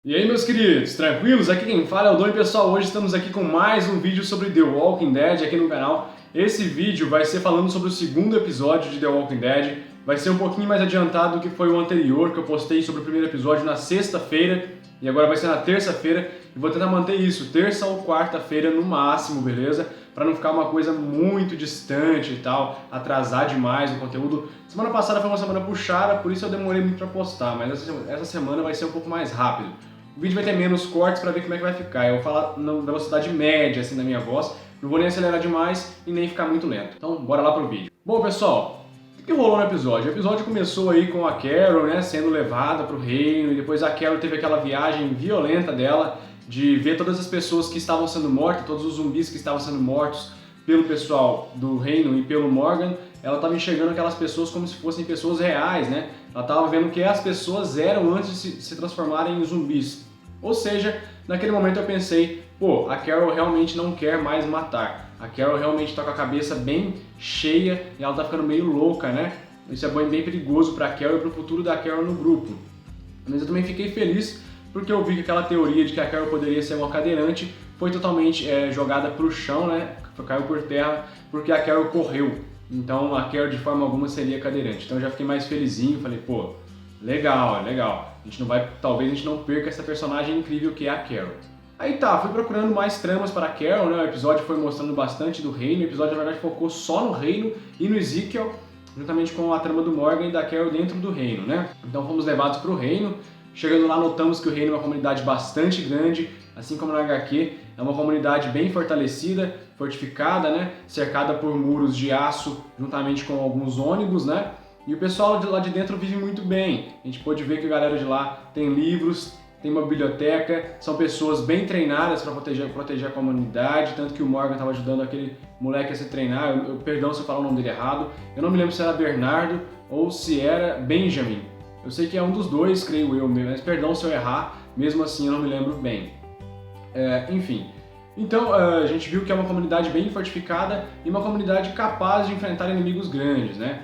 E aí, meus queridos, tranquilos? Aqui quem fala é o Dom e pessoal, hoje estamos aqui com mais um vídeo sobre The Walking Dead aqui no canal. Esse vídeo vai ser falando sobre o segundo episódio de The Walking Dead, vai ser um pouquinho mais adiantado do que foi o anterior, que eu postei sobre o primeiro episódio na sexta-feira, e agora vai ser na terça-feira, e vou tentar manter isso, terça ou quarta-feira no máximo, beleza? Para não ficar uma coisa muito distante e tal, atrasar demais o conteúdo. Semana passada foi uma semana puxada, por isso eu demorei muito para postar, mas essa semana vai ser um pouco mais rápido. O vídeo vai ter menos cortes para ver como é que vai ficar. Eu vou falar na velocidade média assim da minha voz, não vou nem acelerar demais e nem ficar muito lento. Então, bora lá pro vídeo. Bom, pessoal, o que rolou no episódio? O episódio começou aí com a Carol, né, sendo levada pro reino, e depois a Carol teve aquela viagem violenta dela de ver todas as pessoas que estavam sendo mortas, todos os zumbis que estavam sendo mortos pelo pessoal do reino e pelo Morgan. Ela estava enxergando aquelas pessoas como se fossem pessoas reais, né? Ela estava vendo o que as pessoas eram antes de se transformarem em zumbis. Ou seja, naquele momento eu pensei, pô, a Carol realmente não quer mais matar. A Carol realmente está com a cabeça bem cheia e ela está ficando meio louca, né? Isso é bem perigoso para a Carol e para o futuro da Carol no grupo. Mas eu também fiquei feliz porque eu vi que aquela teoria de que a Carol poderia ser uma cadeirante foi totalmente jogada para o chão, né? Caiu por terra porque a Carol correu. Então a Carol de forma alguma seria cadeirante. Então eu já fiquei mais felizinho, falei, pô, legal, legal. A gente não vai, talvez a gente não perca essa personagem incrível que é a Carol. Aí tá, fui procurando mais tramas para a Carol, né? O episódio foi mostrando bastante do reino. O episódio na verdade focou só no reino e no Ezekiel, juntamente com a trama do Morgan e da Carol dentro do reino, né? Então fomos levados para o reino. Chegando lá notamos que o reino é uma comunidade bastante grande, assim como na HQ, é uma comunidade bem fortalecida, fortificada, né? Cercada por muros de aço, juntamente com alguns ônibus, né? E o pessoal de lá de dentro vive muito bem. A gente pôde ver que a galera de lá tem livros, tem uma biblioteca, são pessoas bem treinadas para proteger a comunidade, tanto que o Morgan estava ajudando aquele moleque a se treinar. Perdão se eu falar o nome dele errado, eu não me lembro se era Bernardo ou se era Benjamin. Eu sei que é um dos dois, creio eu, mas perdão se eu errar, mesmo assim eu não me lembro bem. Enfim, então a gente viu que é uma comunidade bem fortificada e uma comunidade capaz de enfrentar inimigos grandes, né?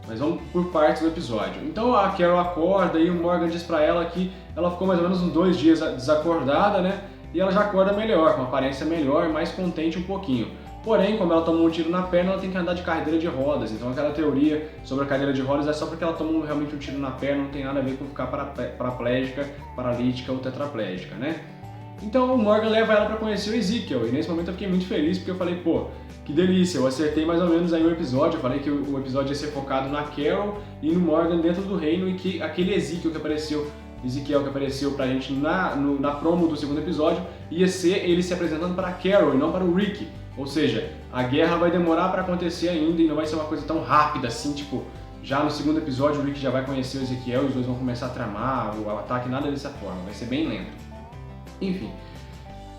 Mas vamos por partes do episódio. Então a Carol acorda e o Morgan diz pra ela que ela ficou mais ou menos uns 2 dias desacordada, né? E ela já acorda melhor, com uma aparência melhor, mais contente um pouquinho. Porém, como ela tomou um tiro na perna, ela tem que andar de cadeira de rodas. Então aquela teoria sobre a cadeira de rodas é só porque ela tomou realmente um tiro na perna, não tem nada a ver com ficar paraplégica, paralítica ou tetraplégica, né? Então o Morgan leva ela para conhecer o Ezekiel, e nesse momento eu fiquei muito feliz porque eu falei, pô, que delícia, eu acertei mais ou menos aí o episódio, eu falei que o episódio ia ser focado na Carol e no Morgan dentro do reino, e que aquele Ezekiel que apareceu pra gente na promo do segundo episódio ia ser ele se apresentando para a Carol e não para o Rick. Ou seja, a guerra vai demorar para acontecer ainda e não vai ser uma coisa tão rápida assim, tipo, já no segundo episódio o Rick já vai conhecer o Ezekiel e os dois vão começar a tramar o ataque, nada dessa forma, vai ser bem lento. Enfim,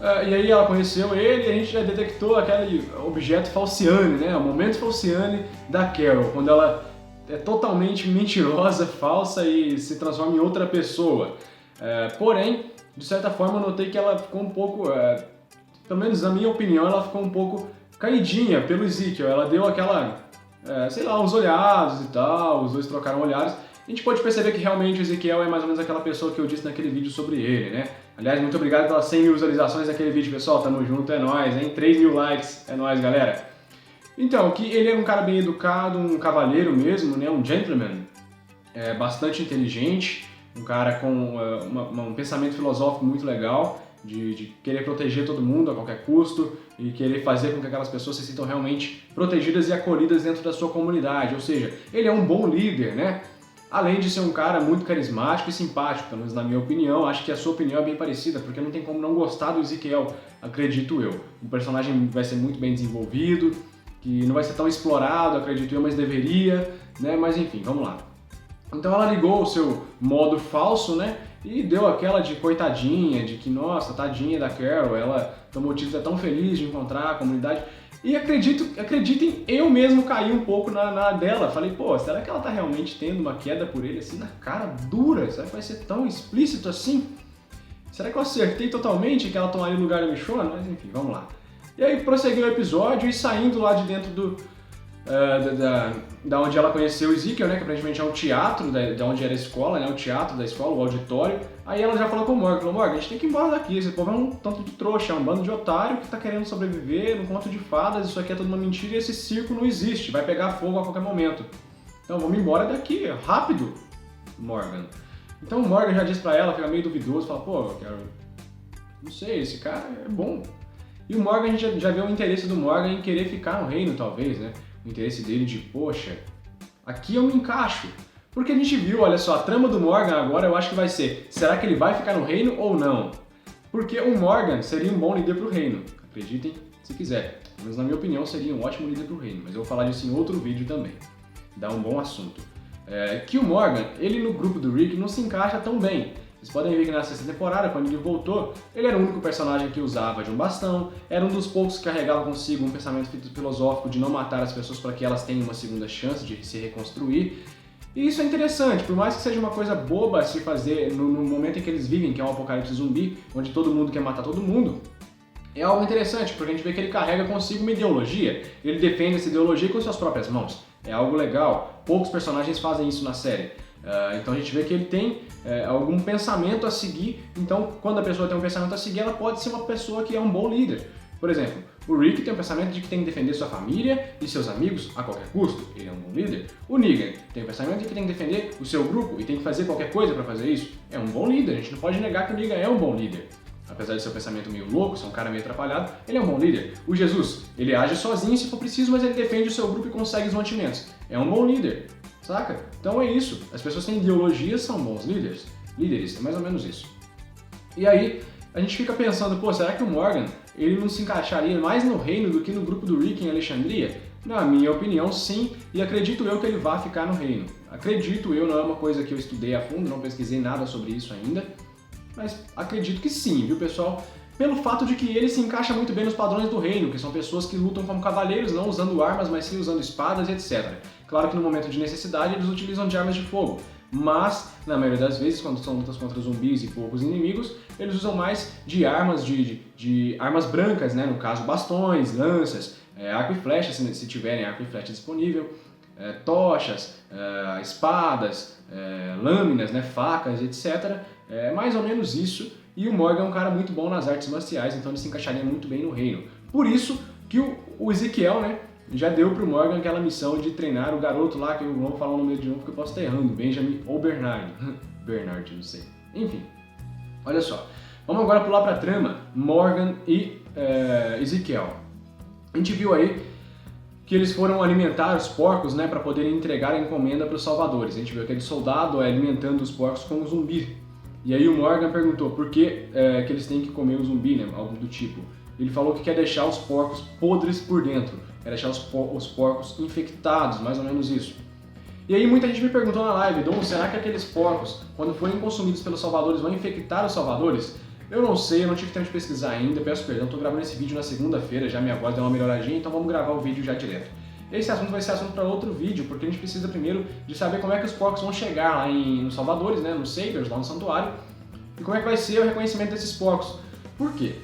e aí ela conheceu ele e a gente já detectou aquele objeto Falciane, né? O momento Falciane da Carol, quando ela é totalmente mentirosa, falsa e se transforma em outra pessoa. Porém, de certa forma eu notei que ela ficou um pouco, pelo menos na minha opinião, ela ficou um pouco caidinha pelo Ezekiel. Ela deu aquela, sei lá, uns olhados e tal, os dois trocaram olhares. A gente pode perceber que realmente o Ezekiel é mais ou menos aquela pessoa que eu disse naquele vídeo sobre ele, né? Aliás, muito obrigado pelas 100 mil visualizações daquele vídeo, pessoal. Tamo junto, é nóis, hein? 3 mil likes, é nóis, galera. Então, que ele é um cara bem educado, um cavalheiro mesmo, né? Um gentleman, bastante inteligente, um cara com um pensamento filosófico muito legal, de querer proteger todo mundo a qualquer custo e querer fazer com que aquelas pessoas se sintam realmente protegidas e acolhidas dentro da sua comunidade. Ou seja, ele é um bom líder, né? Além de ser um cara muito carismático e simpático, pelo menos na minha opinião. Acho que a sua opinião é bem parecida, porque não tem como não gostar do Ezekiel, acredito eu. O personagem vai ser muito bem desenvolvido, que não vai ser tão explorado, acredito eu, mas deveria, né? Mas enfim, vamos lá. Então ela ligou o seu modo falso, né? E deu aquela de coitadinha, de que, nossa, tadinha da Carol, ela tomou título, é tão feliz de encontrar a comunidade. E acreditem, eu mesmo caí um pouco na dela. Falei, pô, será que ela tá realmente tendo uma queda por ele assim na cara dura? Será que vai ser tão explícito assim? Será que eu acertei totalmente que ela tomaria o lugar da Michonne? Mas enfim, vamos lá. E aí prosseguiu o episódio e saindo lá de dentro da onde ela conheceu o Ezekiel, né, que aparentemente é um teatro, da onde era a escola, né, o teatro da escola, o auditório. Aí ela já falou com o Morgan, falou, Morgan, a gente tem que ir embora daqui, esse povo é um tanto de trouxa, é um bando de otário que tá querendo sobreviver num conto de fadas, isso aqui é tudo uma mentira e esse circo não existe, vai pegar fogo a qualquer momento. Então vamos embora daqui, rápido, Morgan. Então o Morgan já diz pra ela, fica meio duvidoso, fala, pô, eu quero... não sei, esse cara é bom. E o Morgan, a gente já vê o interesse do Morgan em querer ficar no reino, talvez, né? O interesse dele de, poxa, aqui eu me encaixo. Porque a gente viu, olha só, a trama do Morgan agora eu acho que vai ser, será que ele vai ficar no reino ou não? Porque o Morgan seria um bom líder pro reino, acreditem se quiser. Mas na minha opinião seria um ótimo líder pro reino, mas eu vou falar disso em outro vídeo também. Dá um bom assunto. Que o Morgan, ele no grupo do Rick não se encaixa tão bem. Vocês podem ver que na sexta temporada, quando ele voltou, ele era o único personagem que usava de um bastão, era um dos poucos que carregava consigo um pensamento filosófico de não matar as pessoas para que elas tenham uma segunda chance de se reconstruir. E isso é interessante, por mais que seja uma coisa boba a se fazer no momento em que eles vivem, que é um apocalipse zumbi, onde todo mundo quer matar todo mundo, é algo interessante, porque a gente vê que ele carrega consigo uma ideologia, ele defende essa ideologia com suas próprias mãos. É algo legal, poucos personagens fazem isso na série. Então a gente vê que ele tem algum pensamento a seguir, então quando a pessoa tem um pensamento a seguir, ela pode ser uma pessoa que é um bom líder. Por exemplo, o Rick tem o pensamento de que tem que defender sua família e seus amigos a qualquer custo, ele é um bom líder. O Negan tem o pensamento de que tem que defender o seu grupo e tem que fazer qualquer coisa para fazer isso, é um bom líder, a gente não pode negar que o Negan é um bom líder. Apesar de ser um pensamento meio louco, ser um cara meio atrapalhado, ele é um bom líder. O Jesus, ele age sozinho se for preciso, mas ele defende o seu grupo e consegue os mantimentos. É um bom líder, saca? Então é isso. As pessoas que têm ideologia são bons líderes. Líderes, é mais ou menos isso. E aí, a gente fica pensando, pô, será que o Morgan, ele não se encaixaria mais no reino do que no grupo do Rick em Alexandria? Na minha opinião, sim, e acredito eu que ele vá ficar no reino. Acredito eu, não é uma coisa que eu estudei a fundo, não pesquisei nada sobre isso ainda, mas acredito que sim, viu, pessoal? Pelo fato de que ele se encaixa muito bem nos padrões do reino, que são pessoas que lutam como cavaleiros, não usando armas, mas sim usando espadas e etc. Claro que no momento de necessidade eles utilizam de armas de fogo, mas na maioria das vezes, quando são lutas contra zumbis e poucos inimigos, eles usam mais de armas de armas brancas, né? No caso, bastões, lanças, arco e flecha, se tiverem arco e flecha disponível, tochas, espadas, lâminas, né? Facas, etc. É mais ou menos isso, e o Morgan é um cara muito bom nas artes marciais, então ele se encaixaria muito bem no reino. Por isso que o Ezekiel, né, já deu pro Morgan aquela missão de treinar o garoto lá, que eu não vou falar o nome de novo porque eu posso estar errando, Benjamin ou Bernard. Bernard, não sei. Enfim, olha só. Vamos agora pular pra trama, Morgan e Ezekiel. A gente viu aí que eles foram alimentar os porcos, né, para poderem entregar a encomenda para os salvadores. A gente viu aquele soldado alimentando os porcos com um zumbi. E aí o Morgan perguntou por que que eles têm que comer o zumbi, né? Algo do tipo. Ele falou que quer deixar os porcos podres por dentro, quer deixar os porcos infectados, mais ou menos isso. E aí muita gente me perguntou na live, Dom, será que aqueles porcos, quando forem consumidos pelos salvadores, vão infectar os salvadores? Eu não sei, eu não tive tempo de pesquisar ainda, peço perdão, estou gravando esse vídeo na segunda-feira, já minha voz deu uma melhoradinha, então vamos gravar o vídeo já direto. Esse assunto vai ser assunto para outro vídeo, porque a gente precisa primeiro de saber como é que os porcos vão chegar lá nos Salvadores, né, nos Saviors, lá no santuário, e como é que vai ser o reconhecimento desses porcos. Por quê?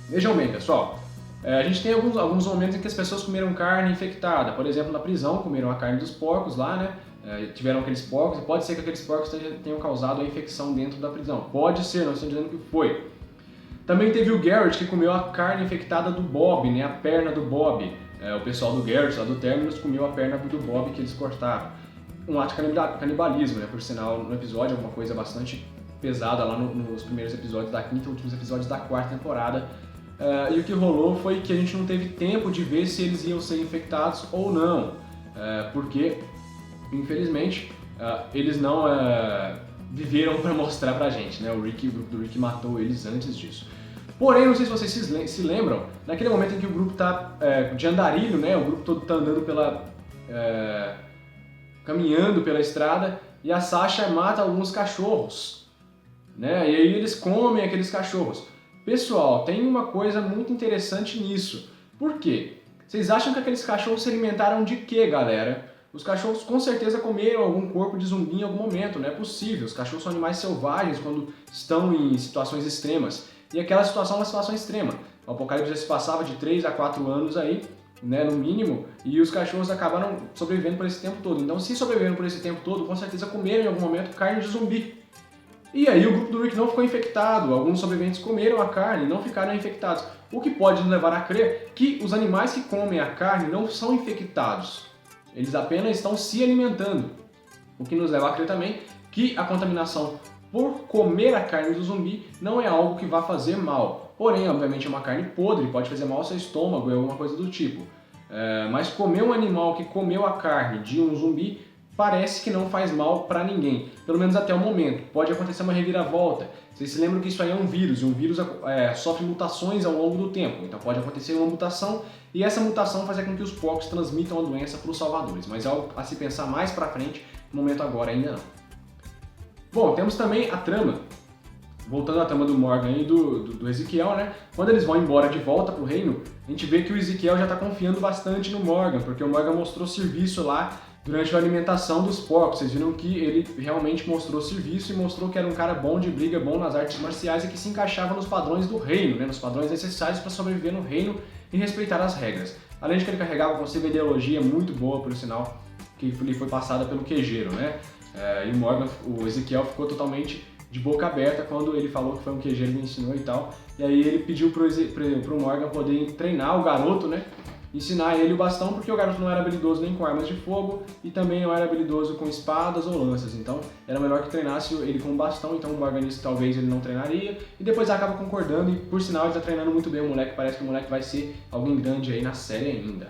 Vejam bem, pessoal, a gente tem alguns momentos em que as pessoas comeram carne infectada, por exemplo, na prisão, comeram a carne dos porcos lá, né, tiveram aqueles porcos, e pode ser que aqueles porcos tenham causado a infecção dentro da prisão. Pode ser, não estou dizendo que foi. Também teve o Garrett que comeu a carne infectada do Bob, né, a perna do Bob. O pessoal do Garrett, lá do Terminus, comeu a perna do Bob que eles cortaram. Um ato de canibalismo, né, por sinal, no episódio, alguma coisa bastante pesada lá nos primeiros episódios da quinta e últimos episódios da quarta temporada. E o que rolou foi que a gente não teve tempo de ver se eles iam ser infectados ou não, porque, infelizmente, eles não viveram para mostrar pra gente, né? O grupo do Rick matou eles antes disso. Porém, não sei se vocês se lembram, naquele momento em que o grupo tá de andarilho, né? O grupo todo tá andando caminhando pela estrada e a Sasha mata alguns cachorros, né? E aí eles comem aqueles cachorros. Pessoal, tem uma coisa muito interessante nisso. Por quê? Vocês acham que aqueles cachorros se alimentaram de quê, galera? Os cachorros com certeza comeram algum corpo de zumbi em algum momento, não é possível. Os cachorros são animais selvagens quando estão em situações extremas. E aquela situação é uma situação extrema. O apocalipse já se passava de 3 a 4 anos aí, né, no mínimo, e os cachorros acabaram sobrevivendo por esse tempo todo. Então, se sobreviveram por esse tempo todo, com certeza comeram em algum momento carne de zumbi. E aí o grupo do Rick não ficou infectado, alguns sobreviventes comeram a carne e não ficaram infectados, o que pode nos levar a crer que os animais que comem a carne não são infectados, eles apenas estão se alimentando, o que nos leva a crer também que a contaminação por comer a carne do zumbi não é algo que vá fazer mal, porém, obviamente é uma carne podre, pode fazer mal ao seu estômago ou alguma coisa do tipo, mas comer um animal que comeu a carne de um zumbi parece que não faz mal para ninguém, pelo menos até o momento. Pode acontecer uma reviravolta. Vocês se lembram que isso aí é um vírus, e um vírus sofre mutações ao longo do tempo, então pode acontecer uma mutação, e essa mutação faz com que os porcos transmitam a doença para os salvadores, mas é algo a se pensar mais para frente, no momento agora ainda não. Bom, temos também a trama, voltando à trama do Morgan e do Ezequiel, né? Quando eles vão embora de volta pro reino, a gente vê que o Ezequiel já está confiando bastante no Morgan, porque o Morgan mostrou serviço lá durante a alimentação dos porcos. Vocês viram que ele realmente mostrou serviço e mostrou que era um cara bom de briga, bom nas artes marciais e que se encaixava nos padrões do reino, né? Nos padrões necessários para sobreviver no reino e respeitar as regras. Além de que ele carregava consigo uma ideologia muito boa, por sinal, que lhe foi passada pelo quejeiro, né? E o Ezequiel ficou totalmente de boca aberta quando ele falou que foi um quejeiro que ensinou e tal. E aí ele pediu pro Morgan poder treinar o garoto, né? Ensinar ele o bastão, porque o garoto não era habilidoso nem com armas de fogo e também não era habilidoso com espadas ou lanças, então era melhor que treinasse ele com um bastão, então o Morgan talvez ele não treinaria, e depois acaba concordando e por sinal ele tá treinando muito bem o moleque, parece que o moleque vai ser alguém grande aí na série ainda.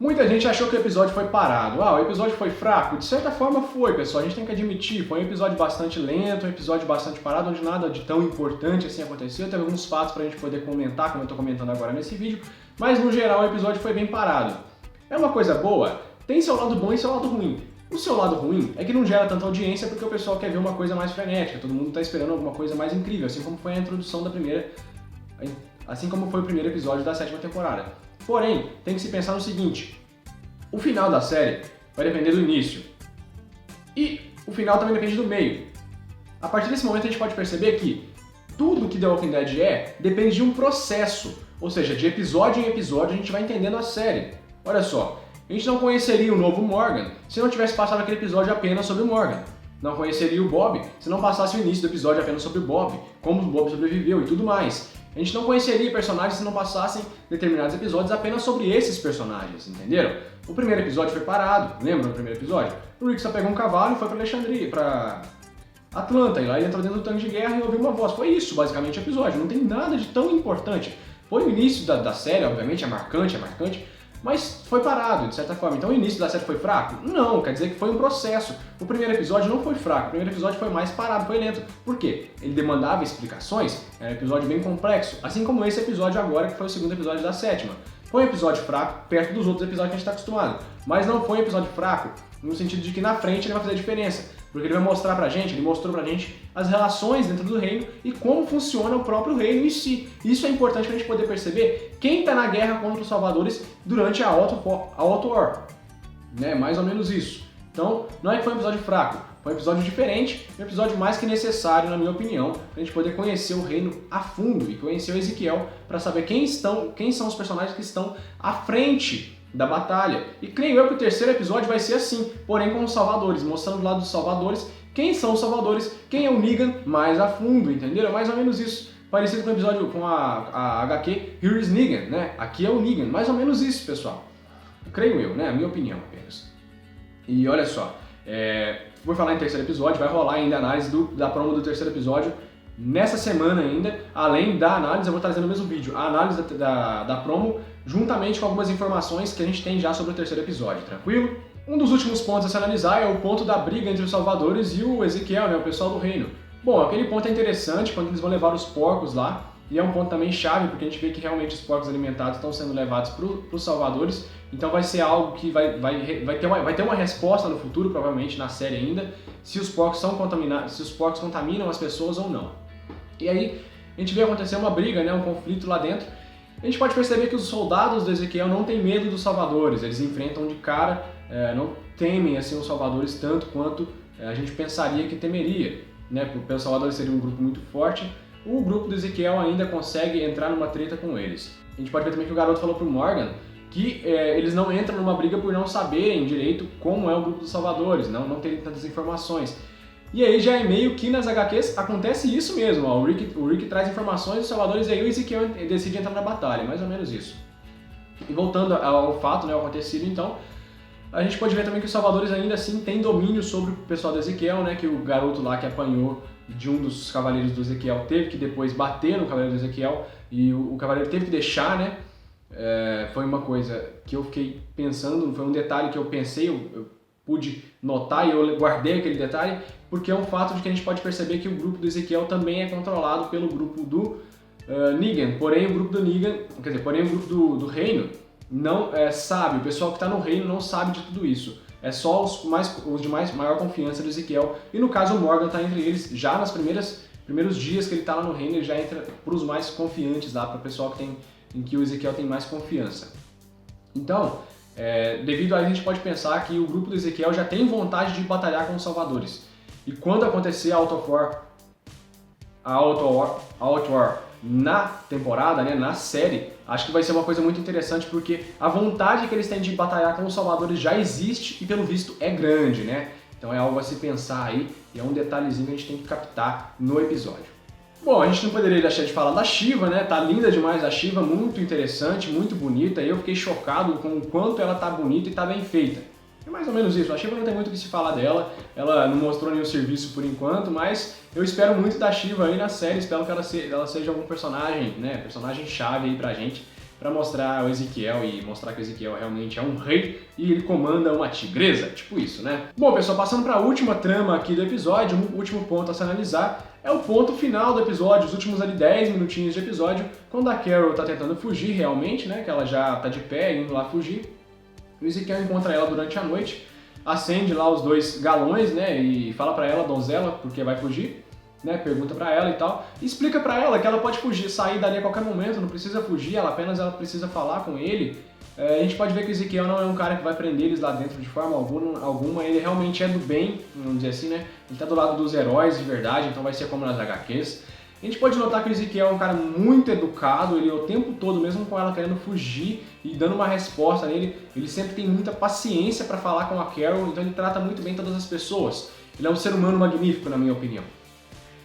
Muita gente achou que o episódio foi parado. O episódio foi fraco? De certa forma foi, pessoal, a gente tem que admitir, foi um episódio bastante lento, um episódio bastante parado, onde nada de tão importante assim aconteceu, teve alguns fatos pra gente poder comentar, como eu tô comentando agora nesse vídeo, mas no geral o episódio foi bem parado. É uma coisa boa? Tem seu lado bom e seu lado ruim. O seu lado ruim é que não gera tanta audiência porque o pessoal quer ver uma coisa mais frenética, todo mundo tá esperando alguma coisa mais incrível, assim como foi a introdução assim como foi o primeiro episódio da 7ª temporada. Porém, tem que se pensar no seguinte, o final da série vai depender do início e o final também depende do meio. A partir desse momento a gente pode perceber que tudo que The Walking Dead depende de um processo, ou seja, de episódio em episódio a gente vai entendendo a série. Olha só, a gente não conheceria o novo Morgan se não tivesse passado aquele episódio apenas sobre o Morgan. Não conheceria o Bob se não passasse o início do episódio apenas sobre o Bob, como o Bob sobreviveu e tudo mais. A gente não conheceria personagens se não passassem determinados episódios apenas sobre esses personagens, entenderam? O primeiro episódio foi parado, lembra do primeiro episódio? O Rick só pegou um cavalo e foi pra Alexandria, pra Atlanta, e lá ele entrou dentro do tanque de guerra e ouviu uma voz. Foi isso, basicamente, o episódio. Não tem nada de tão importante. Foi o início da série, obviamente, é marcante, mas foi parado, de certa forma. Então o início da série foi fraco? Não, quer dizer que foi um processo. O primeiro episódio não foi fraco, o primeiro episódio foi mais parado, foi lento. Por quê? Ele demandava explicações, era um episódio bem complexo, assim como esse episódio agora, que foi o segundo episódio da 7ª. Foi um episódio fraco perto dos outros episódios que a gente está acostumado, mas não foi um episódio fraco no sentido de que na frente ele vai fazer diferença, porque ele vai mostrar pra gente, ele mostrou pra gente as relações dentro do reino e como funciona o próprio reino em si. Isso é importante pra gente poder perceber quem tá na guerra contra os salvadores durante a Auto War, né? Mais ou menos isso. Então, não é que foi um episódio fraco, foi um episódio diferente, um episódio mais que necessário, na minha opinião, pra gente poder conhecer o reino a fundo e conhecer o Ezequiel para saber quem são os personagens que estão à frente da batalha. E creio eu que o terceiro episódio vai ser assim, porém com os salvadores, mostrando do lado dos salvadores quem são os salvadores, quem é o Negan mais a fundo, entenderam? É mais ou menos isso. Parecido com o episódio com a HQ Here is Negan, né? Aqui é o Negan, mais ou menos isso, pessoal. Creio eu, né? A minha opinião apenas. E olha só, vou falar em terceiro episódio, vai rolar ainda a análise da promo do terceiro episódio nessa semana ainda, além da análise, eu vou trazer no mesmo vídeo, a análise da promo, juntamente com algumas informações que a gente tem já sobre o terceiro episódio, tranquilo? Um dos últimos pontos a se analisar é o ponto da briga entre os salvadores e o Ezequiel, né, o pessoal do reino. Bom, aquele ponto é interessante quando eles vão levar os porcos lá, e é um ponto também chave, porque a gente vê que realmente os porcos alimentados estão sendo levados para os salvadores, então vai ser algo que vai ter uma resposta no futuro, provavelmente na série ainda, se os porcos são contaminados, se os porcos contaminam as pessoas ou não. E aí a gente vê acontecer uma briga, né, um conflito lá dentro. A gente pode perceber que os soldados do Ezequiel não têm medo dos salvadores, eles enfrentam de cara, não temem assim os salvadores tanto quanto a gente pensaria que temeria, né? Porque os salvadores seriam um grupo muito forte. O grupo do Ezequiel ainda consegue entrar numa treta com eles. A gente pode ver também que o garoto falou pro Morgan que eles não entram numa briga por não saberem direito como é o grupo dos Salvadores, não terem tantas informações. E aí já é meio que nas HQs acontece isso mesmo, ó, o Rick traz informações dos Salvadores e aí o Ezequiel decide entrar na batalha, mais ou menos isso. E voltando ao fato, né, ao acontecido então, a gente pode ver também que os Salvadores ainda assim têm domínio sobre o pessoal do Ezequiel, né, que o garoto lá que apanhou de um dos cavaleiros do Ezequiel teve que depois bater no cavaleiro do Ezequiel e o cavaleiro teve que deixar, né, foi uma coisa que eu fiquei pensando, foi um detalhe que eu pensei, eu pude notar e eu guardei aquele detalhe, porque é um fato de que a gente pode perceber que o grupo do Ezequiel também é controlado pelo grupo do Negan, porém o grupo do Negan, quer dizer, porém o grupo do reino não sabe, o pessoal que está no reino não sabe de tudo isso. É só os de maior confiança do Ezequiel, e no caso o Morgan está entre eles, já nos primeiros dias que ele está lá no reino, ele já entra para os mais confiantes lá, para o pessoal em que o Ezequiel tem mais confiança. Então, devido a isso a gente pode pensar que o grupo do Ezequiel já tem vontade de batalhar com os Salvadores. E quando acontecer a Outwar na temporada, né, na série, acho que vai ser uma coisa muito interessante porque a vontade que eles têm de batalhar com os Salvadores já existe e pelo visto é grande, né? Então é algo a se pensar aí e é um detalhezinho que a gente tem que captar no episódio. Bom, a gente não poderia deixar de falar da Shiva, né? Tá linda demais a Shiva, muito interessante, muito bonita. Eu fiquei chocado com o quanto ela tá bonita e tá bem feita. É mais ou menos isso, a Shiva não tem muito o que se falar dela, ela não mostrou nenhum serviço por enquanto, mas eu espero muito da Shiva aí na série, espero que ela seja algum personagem, né, personagem chave aí pra gente, pra mostrar o Ezequiel e mostrar que o Ezequiel realmente é um rei e ele comanda uma tigresa, tipo isso, né? Bom, pessoal, passando pra última trama aqui do episódio, o último ponto a se analisar é o ponto final do episódio, os últimos ali 10 minutinhos de episódio, quando a Carol tá tentando fugir realmente, né, que ela já tá de pé indo lá fugir. O Ezequiel encontra ela durante a noite, acende lá os 2 galões, né, e fala pra ela, donzela, porque vai fugir, né, pergunta pra ela e tal, e explica pra ela que ela pode fugir, sair dali a qualquer momento, não precisa fugir, ela precisa falar com ele. A gente pode ver que o Ezequiel não é um cara que vai prender eles lá dentro de forma alguma, ele realmente é do bem, vamos dizer assim, né, ele tá do lado dos heróis de verdade, então vai ser como nas HQs. A gente pode notar que o Ezequiel é um cara muito educado, ele o tempo todo, mesmo com ela querendo fugir e dando uma resposta nele, ele sempre tem muita paciência para falar com a Carol, então ele trata muito bem todas as pessoas. Ele é um ser humano magnífico, na minha opinião.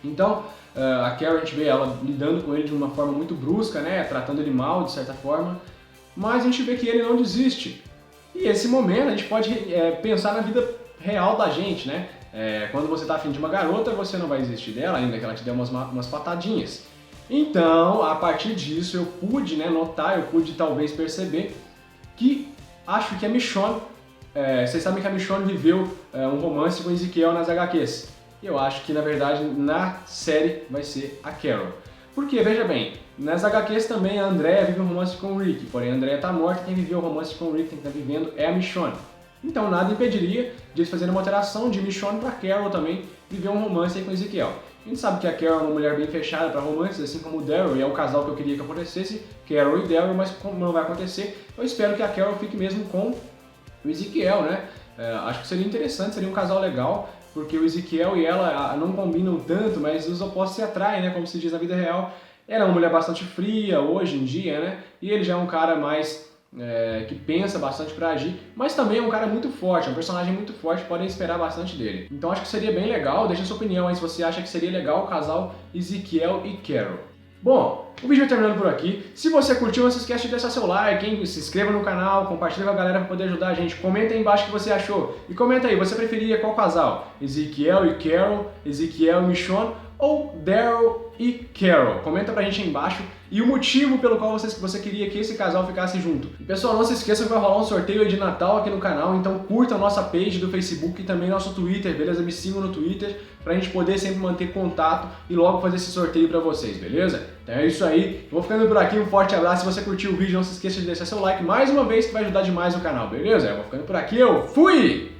Então, a Carol, a gente vê ela lidando com ele de uma forma muito brusca, né, tratando ele mal, de certa forma, mas a gente vê que ele não desiste. E esse momento a gente pode pensar na vida real da gente, né? Quando você está afim de uma garota, você não vai desistir dela, ainda que ela te dê umas patadinhas. Então, a partir disso, eu pude notar, eu pude talvez perceber que acho que a Michonne, vocês sabem que a Michonne viveu um romance com Ezequiel nas HQs. E eu acho que, na verdade, na série vai ser a Carol. Porque, veja bem, nas HQs também a Andrea vive um romance com o Rick, porém a Andrea está morta, quem viveu o romance com o Rick, quem está vivendo é a Michonne. Então nada impediria de eles fazerem uma alteração de Michonne para Carol também viver um romance aí com Ezequiel. A gente sabe que a Carol é uma mulher bem fechada para romances, assim como o Daryl, e é o casal que eu queria que acontecesse, Carol e Daryl, mas como não vai acontecer, eu espero que a Carol fique mesmo com o Ezequiel, né? Acho que seria interessante, seria um casal legal, porque o Ezequiel e ela não combinam tanto, mas os opostos se atraem, né? Como se diz na vida real. Ela é uma mulher bastante fria hoje em dia, né? E ele já é um cara mais que pensa bastante pra agir, mas também é um cara muito forte, é um personagem muito forte, podem esperar bastante dele. Então acho que seria bem legal, deixa a sua opinião aí se você acha que seria legal o casal Ezequiel e Carol. Bom, o vídeo vai terminando por aqui. Se você curtiu, não se esquece de deixar seu like, hein? Se inscreva no canal, compartilha com a galera para poder ajudar a gente. Comenta aí embaixo o que você achou. E comenta aí, você preferia qual casal? Ezequiel e Carol, Ezequiel e Michonne ou Daryl e Carol? Comenta pra gente aí embaixo e o motivo pelo qual você queria que esse casal ficasse junto. E pessoal, não se esqueçam que vai rolar um sorteio de Natal aqui no canal, então curta a nossa page do Facebook e também nosso Twitter, beleza? Me sigam no Twitter pra gente poder sempre manter contato e logo fazer esse sorteio pra vocês, beleza? Então é isso aí, eu vou ficando por aqui, um forte abraço, se você curtiu o vídeo não se esqueça de deixar seu like mais uma vez que vai ajudar demais o canal, beleza? Eu vou ficando por aqui, eu fui!